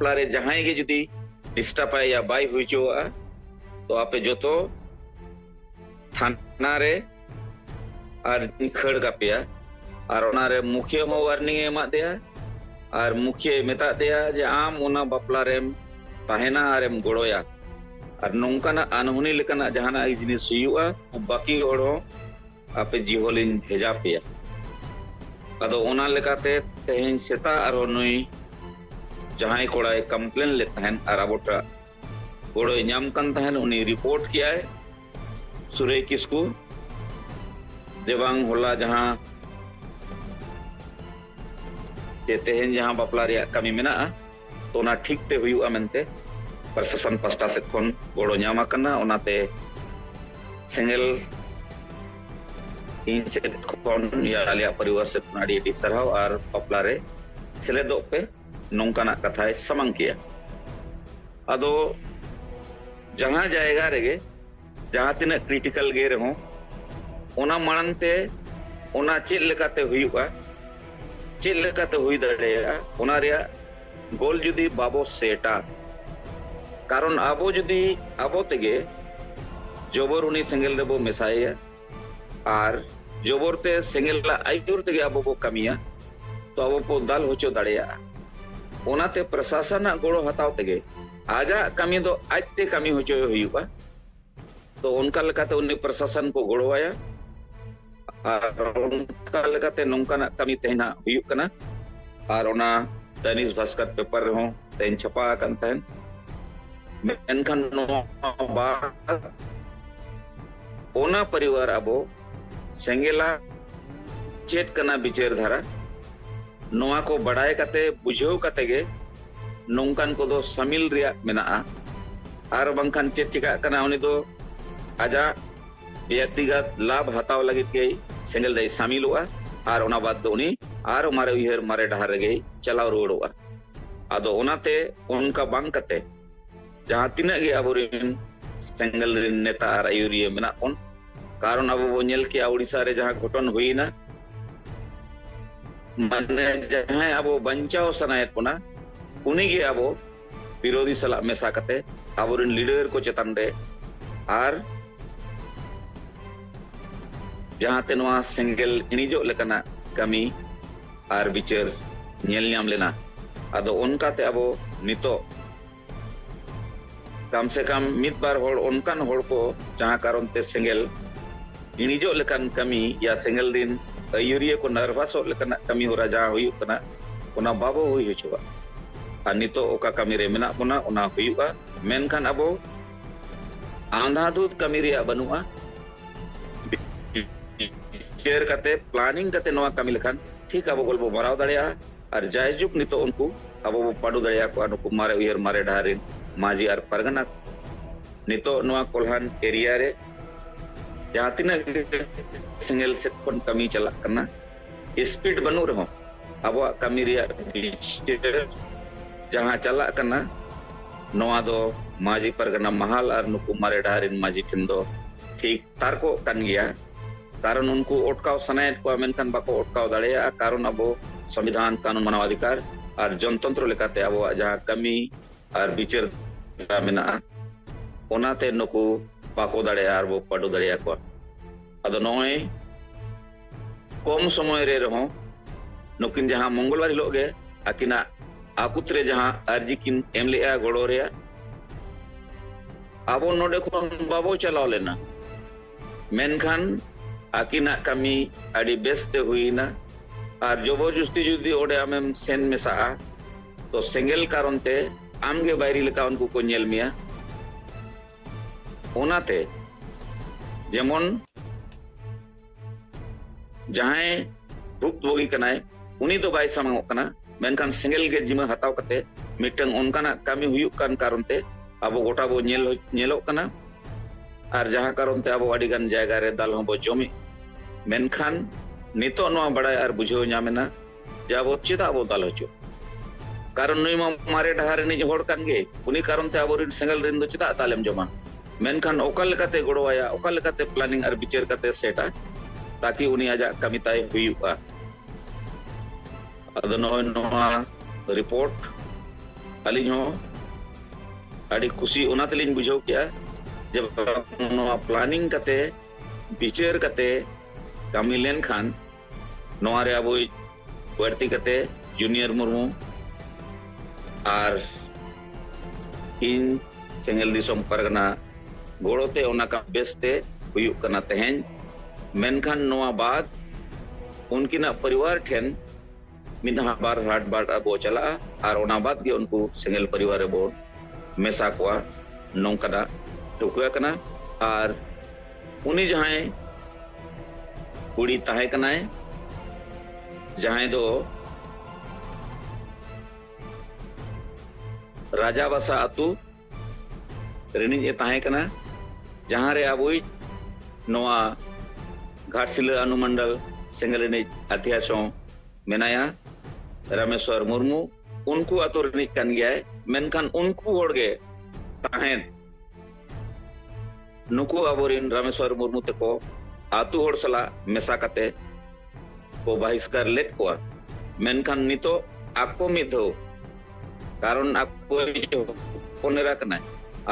बापला रे जहां गे जुदी डिस्टर्ब या बाय हुई चोआ तो आपे जोतो थाना रे और खड़ कापिया और ओना रे मुखिया हो वार्निंग एमा दिया और मुखिया मेता दिया जे आम ओना बापला रेम ताहेना आरेम गोड़ोया और नोंकाना अनहोनी लेकाना जहाना जिनिस हुआ बाकी होड़ो आपे जीवलिन भेजा पे अदो ओना लेकाते तेहेन सेता और नुई जहां कोड़ाय कंप्लेन ले तहन और अबोटा गोड़ो नाम कन तहन उनी रिपोर्ट किया है सुरे किसको देवांग होला जहां तेहेन जहां बापला रे कमी मेना तो ना ठीक ते हुआ मेनते प्रशासन पास्टा से खन गोड़ो नामा कना ओनाते सेंगल इन से खन या आलिया परिवार से नाडी डी सरहाव और बापला रे सेलेदो पे नोंकाना कथाय समंग किया अदो जहां जाएगा रेगे जहां तिना क्रिटिकल गे रहो ओना मानते ओना चेक लेकाते हुआ चेक लेकाते हुई दड़ेया ओना रिया गोल जुदी बाबो सेटा कारण आबो जुदी आबो तेगे जोबर उनी सेंगल रेबो मेसाया और जोबर ते सेंगल ला आइजुर तेगे आबो बो कमिया तो आबो को दाल होचो दड़ेया ओनाते प्रशासन गोड़ो हताव तेगे आजा कमी दो आजते कमी होचो हुआ तो उनका लेकाते उन्हें प्रशासन को गोड़वाया और उनका लेकाते नोंकाना कमी तेहना हुयुक कना और ओना दैनिक भास्कर पेपर हो तेन छपा कन तहन मेनखान ओना परिवार अबो सेंगेला चेट कना विचार धारा नोआ को बड़ाय कते बुझाव कते गे नोंकान को दो शामिल रिया मेना आर बंखान चेट चिका कना उनी दो आजा व्यक्तिगत लाभ हताव लगित के सेंगल दे शामिल हुआ और ओना बाद दो उनी आर मारे उहर मारे डहार गे चलाव रुवाड़ोआ आदो ओनाते उनका बांग कते जहां तिना गे अबोरिन सेंगल रिन नेता और आयुरिया मेना उन कारण अब वो नेल के उड़ीसा रे जहां घटन हुईना माने जहां अब बंचाव सनायत पुना उनी गे अब विरोधी सला मेसा कते अबोरिन लीडर को चेतन रे और जहां ते नोआ सेंगल इनिजो लेकना कमी और विचार नेल नाम लेना अदो उनका ते अब नितो कम से कम मित बार होड़ उनकान होड़ को जहां कारण ते सेंगल इनिजो लेकन कमी या सेंगल दिन आयुरिया को नर्वस लेकन कमी हो जहां हुयुक कना ओना बाबो हुई हिचुआ और नितो ओका कमी रे मेना बोना ओना हुयुआ मेनखान अबो आंधाधुत कमी रे बनुआ शेयर करते प्लानिंग करते नवा कमी लेखान ठीक अब गोल बो मराव दड़िया और जायजुक नितो उनको अब वो पाडू दड़िया को अनुकु मारे उयर मारे ढारिन माजी और परगना नितो नवा कोल्हान एरिया रे जहां तिना सिंगल से कोन कमी चला करना स्पीड बनु रहो अब कमी रिया जहां चला करना नवा दो माजी परगना महाल और नुकु मारे ढारिन माजी ठिन दो ठीक तारको कन गया कारण उनको अटकाव सनायत को मेनखान बाको अटकाव दड़ेया कारण अब संविधान कानून मानव अधिकार और जनतंत्र लेकाते अब जहां कमी और विचार मेना ओनाते नुकु बाको दड़ेया और वो पाडू दड़ेया को अदो नोय कम समय रे रहो नुकिन जहां मंगलवार हिलोगे आकिना आकुतरे जहां अर्जी किन एमलेया गोड़ो रे अब नोडे खन बाबो चलाव लेना मेनखान आकिना कमी अड़ी बेस्ते हुईना और जबरदस्ती जुदी ओडे आमेम सेन मेसा तो सेंगल कारण ते आमगे बायरी लेका उनको को नेल मिया ओनाते जेमन जहां भुक्तभोगी कनाय उनी तो बाय समंग कना मेनखान सेंगल गे जिमा हताव कते मिटंग उनकाना कमी हुयुक कान कारण ते अब गोटा बो नेलो कना और जहां कारण ते अब अड़ी गान जायगा रे दाल हो बो जमी मेनखान नितो नवा बड़ाय और बुझाव नामेना जब चेदा अब दाल हचो कारण नुई मारे डहार नि होड़ कान गे उनी कारण ते अब सेंगल रिन दो चेदा तालेम जमा मेनखान ओका लेकाते गोड़वाया ओका लेकाते प्लानिंग और विचार करते सेटा ताकि उनी आजा कमी ताय हुयुआ अदो नोय नोआ रिपोर्ट अलिंग हो अड़ी खुशी ओना तलिंग बुझाव किया जब नोआ प्लानिंग कते विचार कते कमी लेन खान नोआ रे अबो बढ़ती कते जूनियर मुर्मू और इन सेंगल दिसोम परगना गोड़ोते ओना का बेस्ते हुयुक कना तेहेन मेनखान नोआ बाद उनकिना परिवार ठेन मिनहा बार हाट बाट अबो चला और ओना बाद के उनको सेंगल परिवार बो मेसा कोआ नोंकना टुकुया कना और उनी जहां कुड़ी ताहे कनाए जहां दो राजा बसा अतु रेनी ताहे कना जहां रे अबुई नोआ घाटसिला अनुमंडल सेंगल ने अध्यक्षों मेनाया रामेश्वर मुर्मू उनको अतु रेनी कन गया मेनखान उनको होड़गे ताहेन नुकु अबोरिन रामेश्वर मुर्मू तको आतु होड़ सला मेसा कते को बहिष्कार लेट कोआ मेनखान नितो आपको मिधो कारण आपको पोनेरा कना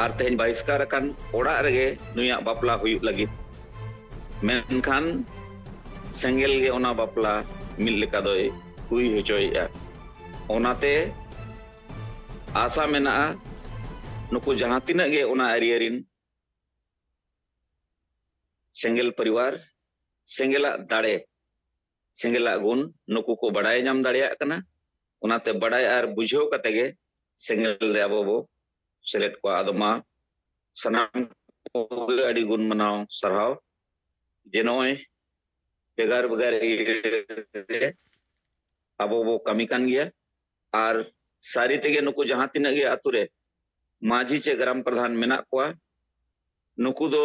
और तेहन बहिष्कार कन ओड़ा रेगे नुया बापला हुई लगी मेनखान सेंगल गे ओना बापला मिल लेका दोय हुई होचोया ओनाते आशा मेना नुकु जहां तिना गे ओना एरियरिन सेंगल परिवार सेंगला दाड़े सेंगला गुण नुकु को बड़ाय नाम दाड़िया कना ओनाते बड़ाय आर बुझाव कते गे सेंगल रे अबो बो सेलेक्ट को आदमा सनाम को अड़ी गुण मनाव सरहाव जे नय बेगार बेगार अबो बो कमी कान गया और सारी तेगे नुकु जहां तिना गे आतुरे माझी चे ग्राम प्रधान मेना कोआ नुकु दो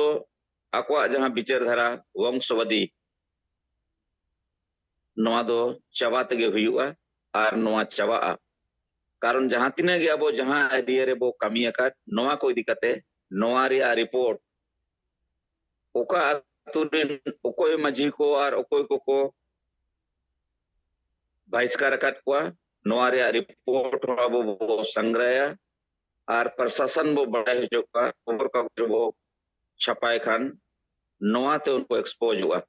आकुआ जहां विचारधारा वंशवादी नोआ दो चाबा तेगे हुयुआ और नोआ चाबा कारण जहां तिना गे अबो जहां एरिया रे बो कमी अकात नोआ को इदी कते नोआ रिया रिपोर्ट ओका अतुरिन ओकोय माझी को और ओकोय को बहिष्कार अकात कोआ नोआ रिया रिपोर्ट अबो बो संग्रह और प्रशासन बो बड़ाय जो का खबर का बो छपाए खान नोआ ते उनको एक्सपोज हुआ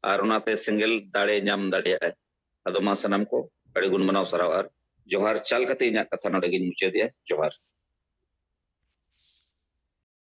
और उनाते सिंगल दाड़े नाम दाड़िया अदो मा सनम को अड़ी गुण मनाव सराव और जोहार चाल कते इना कथा नोडे गिन मुचे दिया जोहार।